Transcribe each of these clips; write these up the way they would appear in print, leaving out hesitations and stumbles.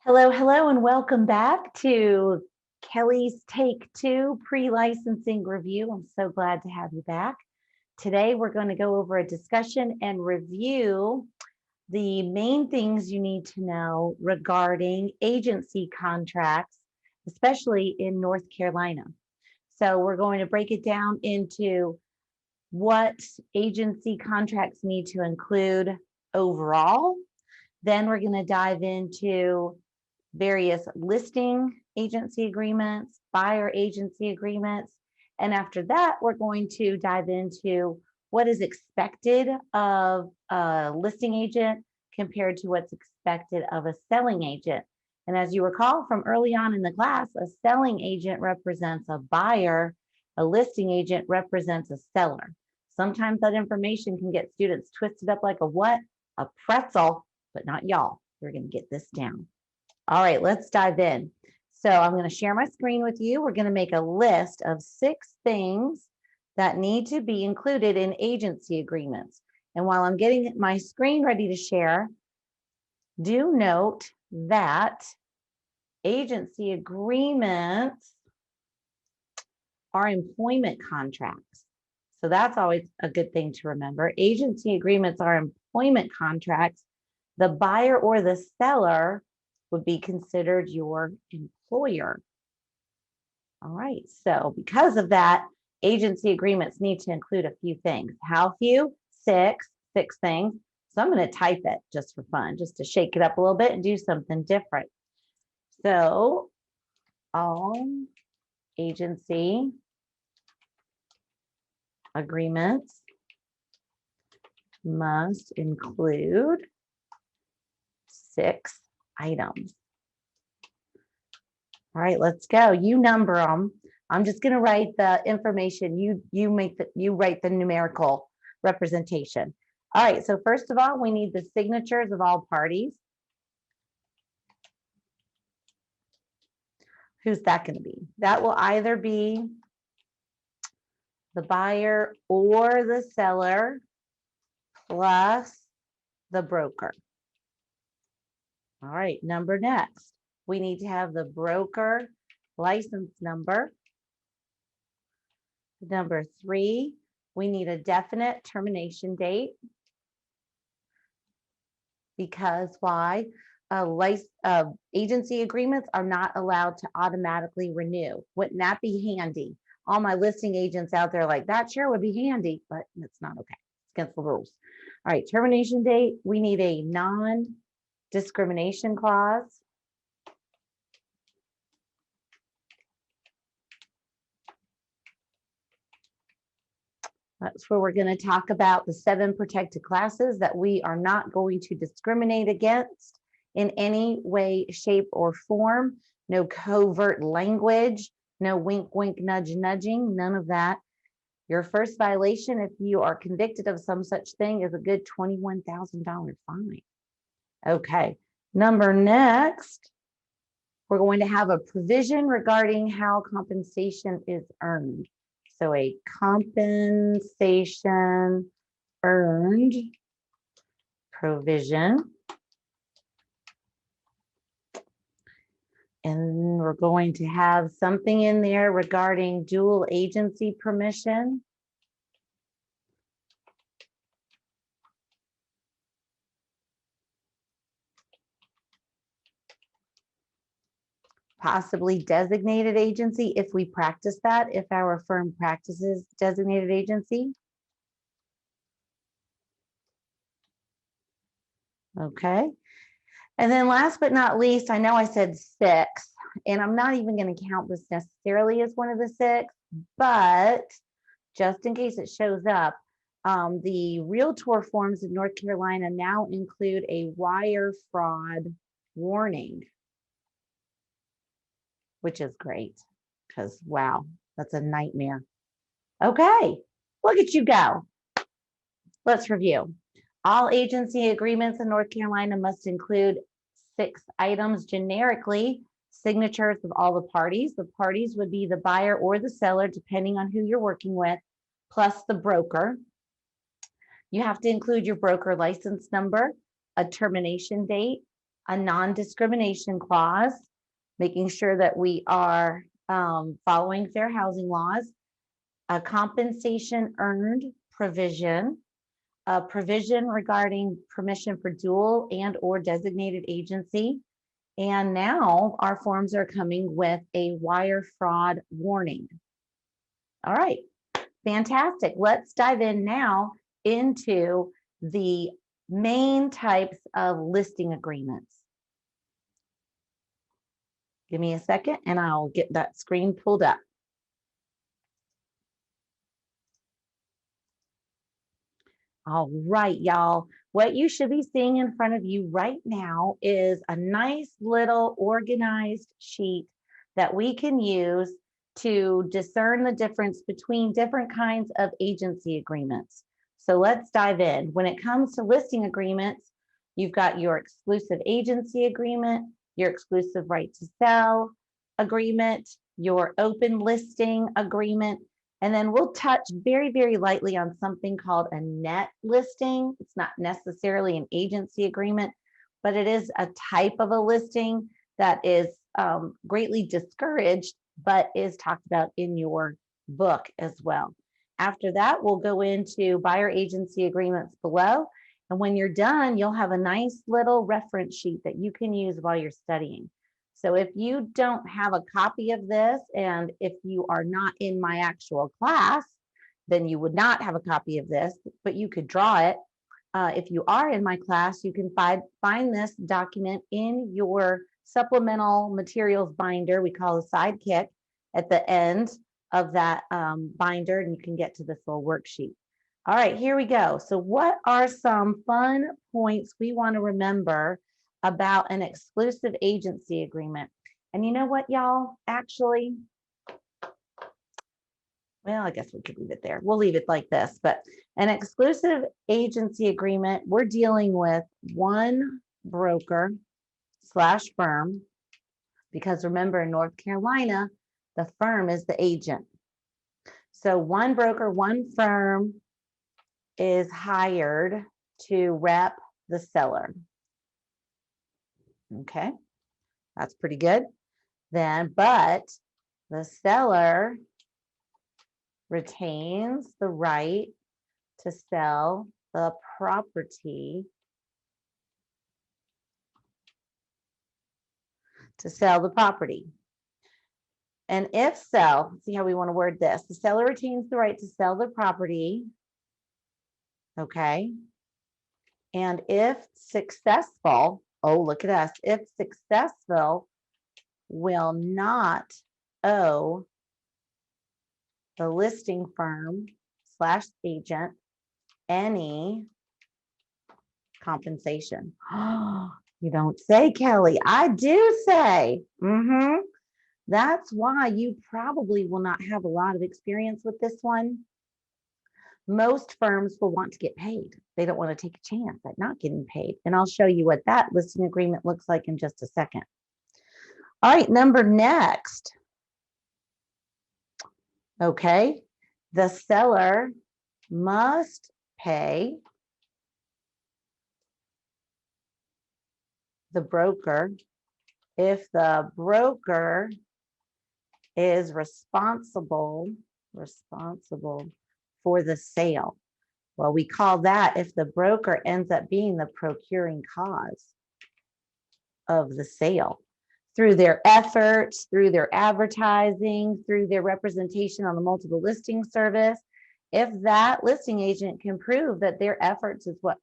Hello, hello, and welcome back to Kelly's Take Two Pre-Licensing Review. I'm so glad to have you back. Today, we're going to go over a discussion and review the main things you need to know regarding agency contracts, especially in North Carolina. So we're going to break it down into what agency contracts need to include overall. Then we're going to dive into various listing agency agreements, buyer agency agreements. And after that, we're going to dive into what is expected of a listing agent compared to what's expected of a selling agent. And as you recall from early on in the class, a selling agent represents a buyer, a listing agent represents a seller. Sometimes that information can get students twisted up like a what? A pretzel, but not y'all. You're going to get this down. All right, let's dive in. So I'm going to share my screen with you. We're going to make a list of 6 things that need to be included in agency agreements. And while I'm getting my screen ready to share, do note that agency agreements are employment contracts. So that's always a good thing to remember. Agency agreements are employment contracts. The buyer or the seller would be considered your employer. All right, so because of that, agency agreements need to include a few things. How few? 6 things. So I'm going to type it just for fun, just to shake it up a little bit and do something different. So all agency agreements must include 6 items. All right, let's go. You number them. I'm just going to write the information. You write the numerical representation. All right, so first of all, we need the signatures of all parties. Who's that going to be? That will either be the buyer or the seller plus the broker. All right, number next. We need to have the broker license number. Number 3, we need a definite termination date. Because why? Agency agreements are not allowed to automatically renew. Wouldn't that be handy? All my listing agents out there like, that sure would be handy, but it's not okay. It's against the rules. All right, termination date. We need a non-discrimination clause. That's where we're going to talk about the 7 protected classes that we are not going to discriminate against in any way, shape, or form. No covert language, no wink, wink, nudge, nudging, none of that. Your first violation, if you are convicted of some such thing, is a good $21,000 fine. Okay, number next, we're going to have a provision regarding how compensation is earned. So a compensation earned provision. And we're going to have something in there regarding dual agency permission. Possibly designated agency if we practice that, if our firm practices designated agency. Okay. And then last but not least, I know I said 6, and I'm not even going to count this necessarily as one of the 6, but just in case it shows up, the Realtor forms in North Carolina now include a wire fraud warning, which is great because, wow, that's a nightmare. Okay, look at you go. Let's review. All agency agreements in North Carolina must include 6 items generically, signatures of all the parties. The parties would be the buyer or the seller, depending on who you're working with, plus the broker. You have to include your broker license number, a termination date, a non-discrimination clause, making sure that we are following fair housing laws, a compensation earned provision, a provision regarding permission for dual and or designated agency. And now our forms are coming with a wire fraud warning. All right, fantastic. Let's dive in now into the main types of listing agreements. Give me a second and I'll get that screen pulled up. All right, y'all. What you should be seeing in front of you right now is a nice little organized sheet that we can use to discern the difference between different kinds of agency agreements. So let's dive in. When it comes to listing agreements, you've got your exclusive agency agreement, your exclusive right to sell agreement, your open listing agreement, and then we'll touch very, very lightly on something called a net listing. It's not necessarily an agency agreement, but it is a type of a listing that is greatly discouraged, but is talked about in your book as well. After that, we'll go into buyer agency agreements below. And when you're done, you'll have a nice little reference sheet that you can use while you're studying. So if you don't have a copy of this, and if you are not in my actual class, then you would not have a copy of this, but you could draw it. If you are in my class, you can find this document in your supplemental materials binder. We call a sidekick at the end of that binder, and you can get to this little worksheet. All right, here we go. So what are some fun points we want to remember about an exclusive agency agreement? And you know what, y'all? Actually, well, I guess we could leave it there. We'll leave it like this, but an exclusive agency agreement, we're dealing with one broker slash firm, because remember, in North Carolina, the firm is the agent. So one broker, one firm is hired to rep the seller. Okay, that's pretty good. Then, but the seller retains the right to sell the property, And if so, see how we want to word this. The seller retains the right to sell the property. Okay. And if successful, oh, look at us. If successful, will not owe the listing firm slash agent any compensation. You don't say, Kelly. I do say. That's why you probably will not have a lot of experience with this one. Most firms will want to get paid. They don't want to take a chance at not getting paid. And I'll show you what that listing agreement looks like in just a second. All right, number next. Okay, the seller must pay the broker if the broker is responsible for the sale. Well, we call that if the broker ends up being the procuring cause of the sale through their efforts, through their advertising, through their representation on the multiple listing service. If that listing agent can prove that their efforts is what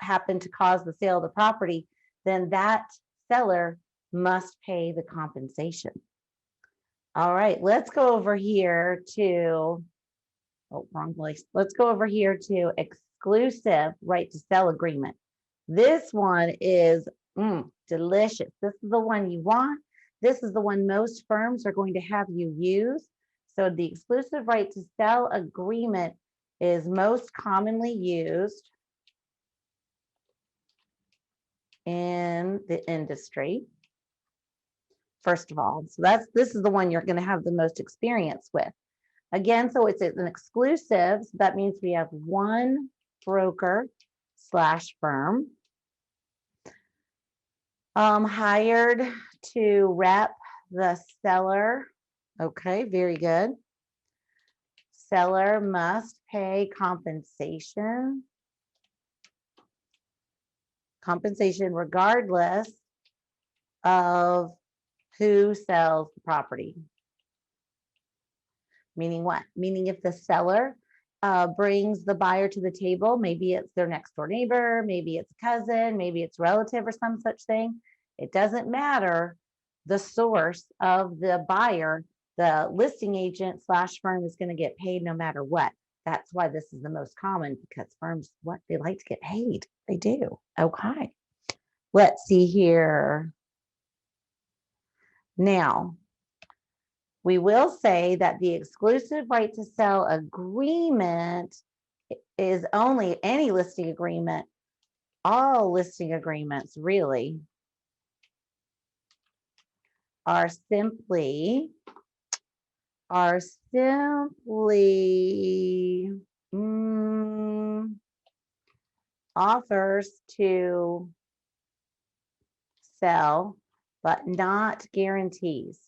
happened to cause the sale of the property, then that seller must pay the compensation. All right, let's go over here to, oh, wrong place. Let's go over here to exclusive right to sell agreement. This one is delicious. This is the one you want. This is the one most firms are going to have you use. So the exclusive right to sell agreement is most commonly used in the industry. First of all, so this is the one you're going to have the most experience with. Again, so it's an exclusive. So that means we have one broker slash firm. Hired to rep the seller. Okay, very good. Seller must pay compensation. Compensation regardless of who sells the property. Meaning what? Meaning if the seller brings the buyer to the table, maybe it's their next door neighbor, maybe it's a cousin, maybe it's relative or some such thing. It doesn't matter the source of the buyer, the listing agent / firm is going to get paid no matter what. That's why this is the most common, because firms, what, they like to get paid. They do. Okay. Let's see here. Now, we will say that the exclusive right to sell agreement is only any listing agreement. All listing agreements really are simply offers to sell, but not guarantees.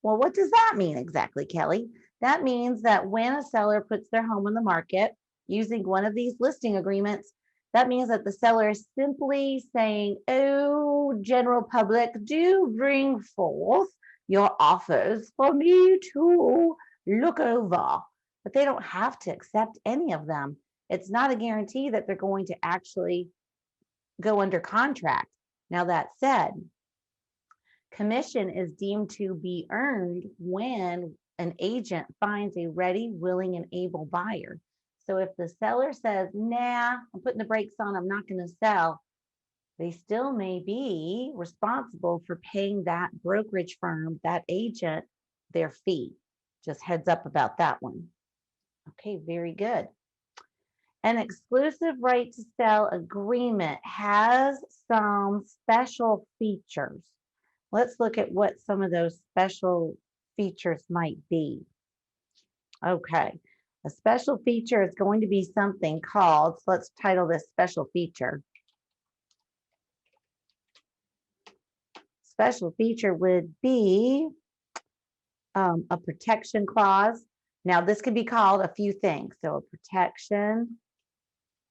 Well, what does that mean exactly, Kelly? That means that when a seller puts their home on the market using one of these listing agreements, that means that the seller is simply saying, oh, general public, do bring forth your offers for me to look over. But they don't have to accept any of them. It's not a guarantee that they're going to actually go under contract. Now, that said, commission is deemed to be earned when an agent finds a ready, willing, and able buyer. So if the seller says, nah, I'm putting the brakes on, I'm not going to sell, they still may be responsible for paying that brokerage firm, that agent, their fee. Just heads up about that one. Okay, very good. An exclusive right to sell agreement has some special features. Let's look at what some of those special features might be. Okay, a special feature is going to be something called, so let's title this special feature. Special feature would be a protection clause. Now, this could be called a few things. So a protection,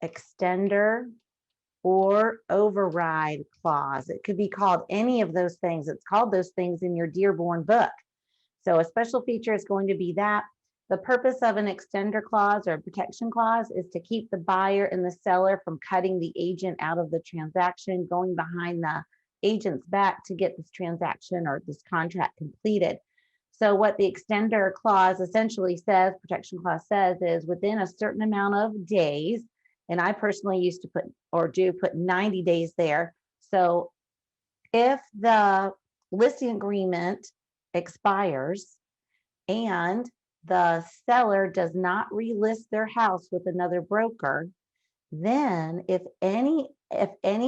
extender, or override clause. It could be called any of those things. It's called those things in your Dearborn book. So a special feature is going to be that. The purpose of an extender clause or protection clause is to keep the buyer and the seller from cutting the agent out of the transaction, going behind the agent's back to get this transaction or this contract completed. So what the extender clause essentially says, protection clause says, is within a certain amount of days, and I personally used to put 90 days there. So if the listing agreement expires and the seller does not relist their house with another broker, then if any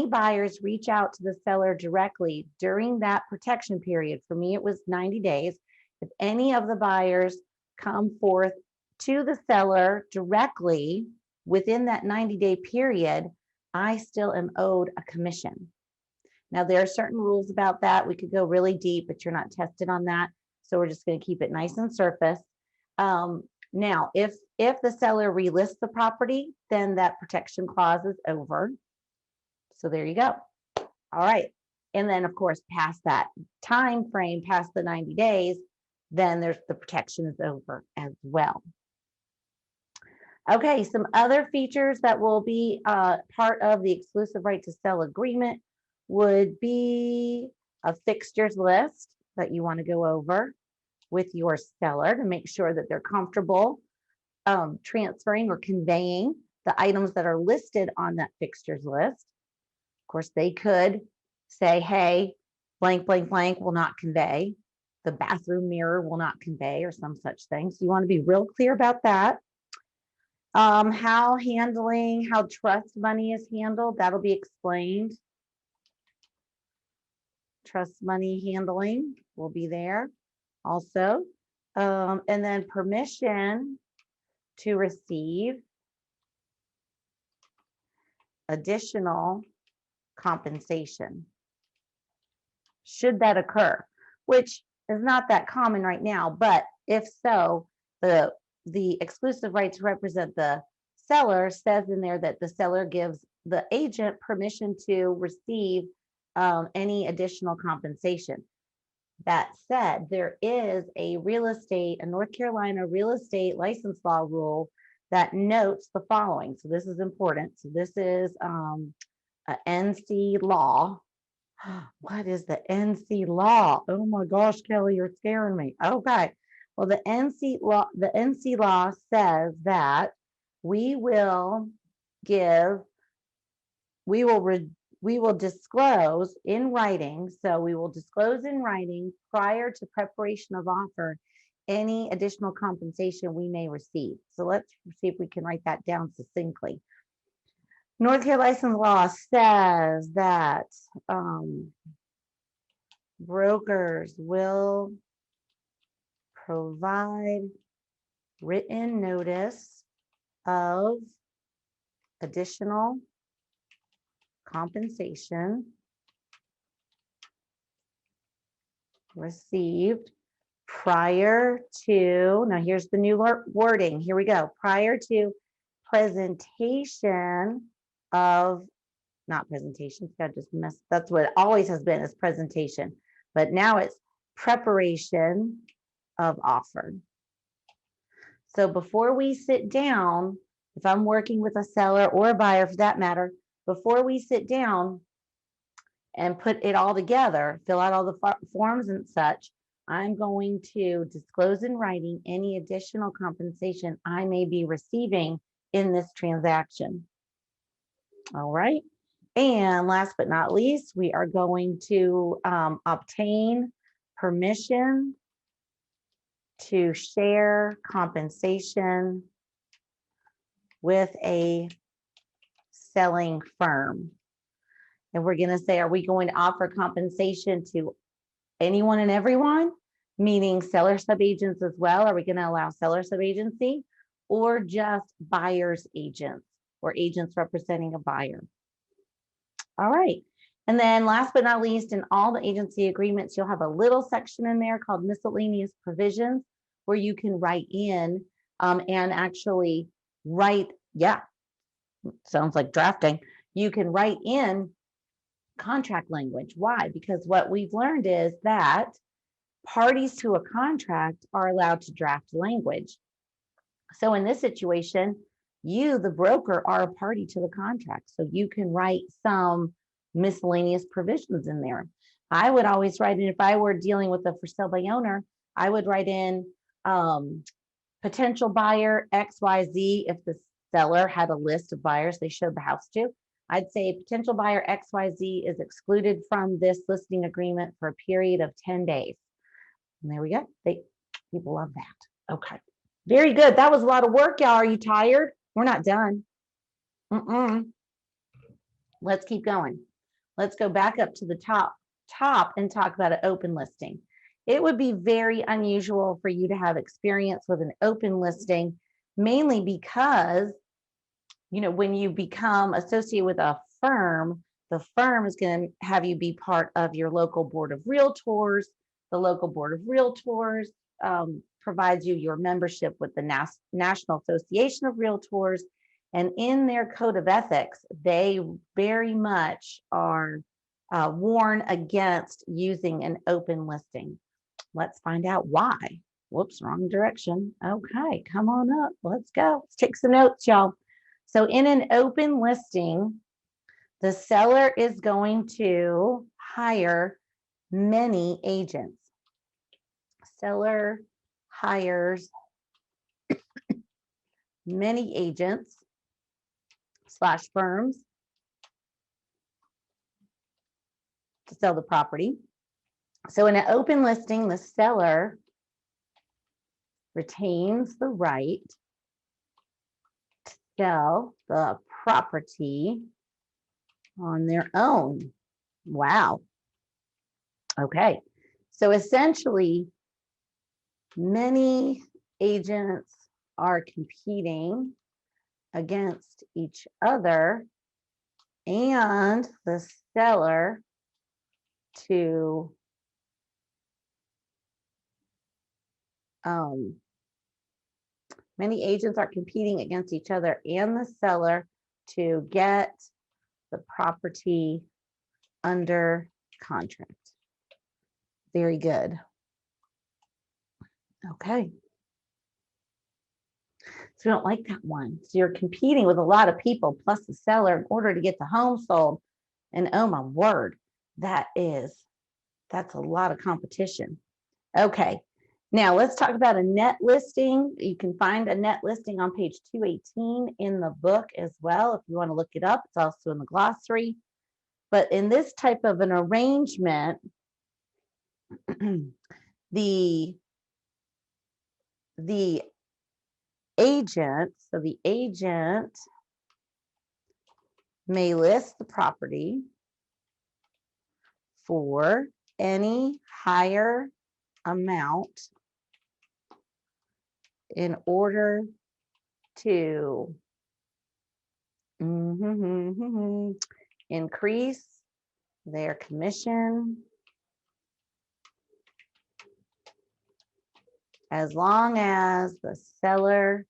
buyers reach out to the seller directly during that protection period, for me it was 90 days, if any of the buyers come forth to the seller directly within that 90-day period, I still am owed a commission. Now, there are certain rules about that. We could go really deep, but you're not tested on that. So we're just going to keep it nice and surface. Now, if the seller relists the property, then that protection clause is over. So there you go. All right. And then, of course, past that time frame, past the 90 days, then there's the protection is over as well. Okay, some other features that will be part of the exclusive right to sell agreement would be a fixtures list that you want to go over with your seller to make sure that they're comfortable transferring or conveying the items that are listed on that fixtures list. Of course, they could say, hey, blank, blank, blank will not convey. The bathroom mirror will not convey, or some such thing. So you want to be real clear about that. How trust money is handled, that'll be explained. Trust money handling will be there also. And then permission to receive additional compensation. Should that occur, which is not that common right now, but if so, the exclusive right to represent the seller says in there that the seller gives the agent permission to receive any additional compensation. That said, there is a North Carolina real estate license law rule that notes the following. So this is important. So this is a NC law. What is the NC law? Oh my gosh, Kelly, you're scaring me. Okay. Well, the NC law says that we will disclose in writing. So we will disclose in writing prior to preparation of offer any additional compensation we may receive. So let's see if we can write that down succinctly. North Carolina license law says that brokers will provide written notice of additional compensation received prior to, now here's the new wording, here we go, prior to presentation of, not presentation, that's what it always has been, is presentation, but now it's preparation of offer. So before we sit down, if I'm working with a seller or a buyer for that matter, before we sit down and put it all together, fill out all the forms and such, I'm going to disclose in writing any additional compensation I may be receiving in this transaction. All right. And last but not least, we are going to obtain permission to share compensation with a selling firm. And we're going to say, are we going to offer compensation to anyone and everyone, meaning seller subagents as well? Are we going to allow seller subagency, or just buyer's agents or agents representing a buyer? All right. And then last but not least, in all the agency agreements, you'll have a little section in there called miscellaneous provisions, where you can write in and actually write, yeah, sounds like drafting. You can write in contract language. Why? Because what we've learned is that parties to a contract are allowed to draft language. So in this situation, you, the broker, are a party to the contract. So you can write some miscellaneous provisions in there. I would always write in, if I were dealing with a for sale by owner, I would write in potential buyer XYZ. If the seller had a list of buyers they showed the house to, I'd say potential buyer XYZ is excluded from this listing agreement for a period of 10 days. And there we go. People love that. Okay. Very good. That was a lot of work, y'all. Are you tired? We're not done. Let's keep going. Let's go back up to the top and talk about an open listing. It would be very unusual for you to have experience with an open listing, mainly because, you know, when you become associated with a firm, the firm is going to have you be part of your local board of realtors. The local board of realtors provides you your membership with the National Association of Realtors. And in their code of ethics, they very much are warn against using an open listing. Let's find out why. Whoops, wrong direction. Okay, come on up. Let's go. Let's take some notes, y'all. So in an open listing, the seller is going to hire many agents. Seller hires many agents / firms to sell the property. So in an open listing, the seller retains the right to sell the property on their own. Wow. Okay. So essentially, many agents are competing against each other and the seller to many agents are competing against each other and the seller to get the property under contract. Very good. Okay. So we don't like that one. So you're competing with a lot of people plus the seller in order to get the home sold. And oh my word, that's a lot of competition. Okay. Now let's talk about a net listing. You can find a net listing on page 218 in the book as well. If you want to look it up, it's also in the glossary. But in this type of an arrangement, the agent may list the property for any higher amount in order to increase their commission as long as the seller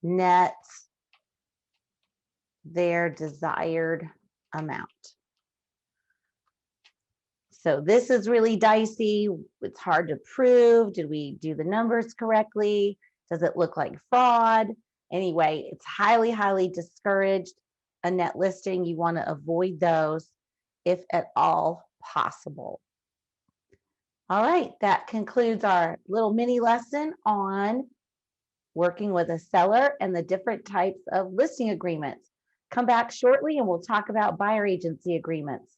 nets their desired amount. So this is really dicey. It's hard to prove. Did we do the numbers correctly? Does it look like fraud? Anyway, it's highly, highly discouraged. A net listing, you want to avoid those if at all possible. All right, that concludes our little mini lesson on working with a seller and the different types of listing agreements. Come back shortly and we'll talk about buyer agency agreements.